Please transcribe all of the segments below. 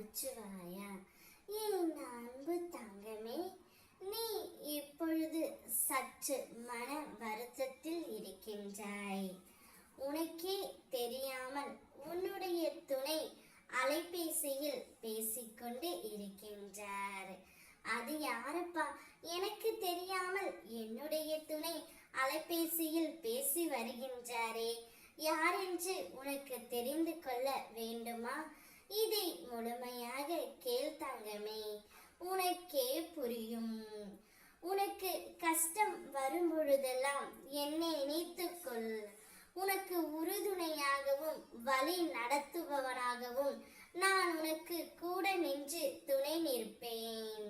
நமச்சிவாயா. என் அன்பு தங்கமே, நீ இப்பொழுது சற்று மன வருத்தத்தில் இருக்கின்றாய். உனக்கே தெரியாமல் உன்னுடைய துணை அலைபேசியில் பேசிக்கொண்டு இருக்கின்றார். அது யாரப்பா? எனக்கு தெரியாமல் என்னுடைய துணை அலைபேசியில் பேசி வருகின்றாரே, யார் என்று உனக்கு தெரிந்து கொள்ள வேண்டுமா? இதை முழுமையாக கேள் தங்கமே, உனக்கே புரியும். உனக்கு கஷ்டம் வரும் பொழுதெல்லாம் என்னை நினைத்துக்கொள். உனக்கு உறுதுணையாகவும் வழி நடத்துபவனாகவும் நான் உனக்கு கூட நின்று துணை நிற்பேன்.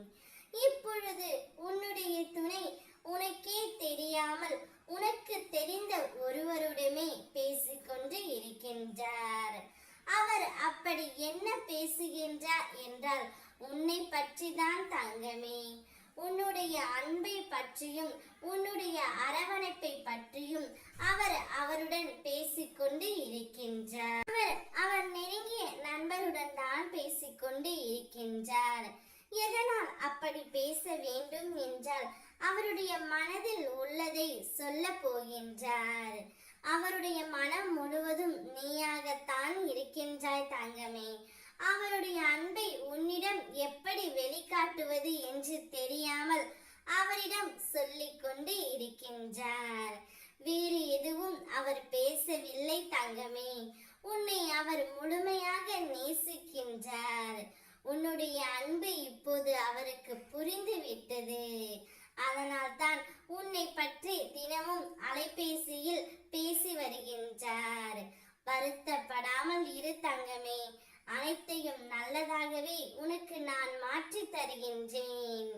இப்பொழுது உன்னுடைய துணை உனக்கே தெரியாமல் உனக்கு தெரிந்த ஒருவருடமே பேசிக்கொண்டு இருக்கின்றார். அவர் அப்படி என்ன பேசுகின்றார் என்றால், உன்னை பற்றி தான் தங்கமே. உன்னுடைய அன்பை பற்றியும் உன்னுடைய அரவணைப்பை பற்றியும் அவர் அவருடன் பேசிக்கொண்டு இருக்கின்றார். அவர் நெருங்கிய நண்பருடன் தான் பேசிக்கொண்டு இருக்கின்றார். எதனால் அப்படி பேச வேண்டும் என்றால், அவருடைய மனதில் உள்ளதை சொல்ல போகின்றார். அவருடைய மனம் முழுவதும் நீயாகத்தான் இருக்கின்றாய் தங்கமே. அவருடைய அன்பை உன்னிடம் எப்படி வெளிக்காட்டுவது என்று தெரியாமல் அவரிடம் சொல்லிக் கொண்டு இருக்கின்றார். வேறு எதுவும் அவர் பேசவில்லை தங்கமே. உன்னை அவர் முழுமையாக நேசிக்கின்றார். உன்னுடைய அன்பு இப்போது அவருக்கு புரிந்து விட்டது. அதனால் தான் உன்னை பற்றி தினமும் அலைபேசியில் பேசி வருகின்றார். வருத்தப்படாமல் இரு தங்கமே. அனைத்தையும் நல்லதாகவே உனக்கு நான் மாற்றி தருகின்றேன்.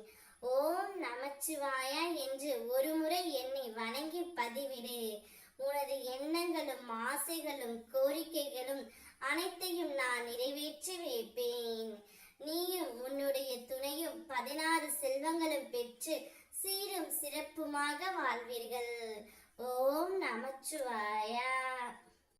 ஓம் நமச்சிவாயா என்று ஒரு முறை என்னை வணங்கி பதிவிடு. உனது எண்ணங்களும் ஆசைகளும் கோரிக்கைகளும் அனைத்தையும் நான் நிறைவேற்றி வைப்பேன். நீயும் உன்னுடைய துணையும் 16 செல்வங்களும் பெற்று சீரும் சிறப்புமாக வாழ்வீர்கள். ஓம் நமச்சிவாயா.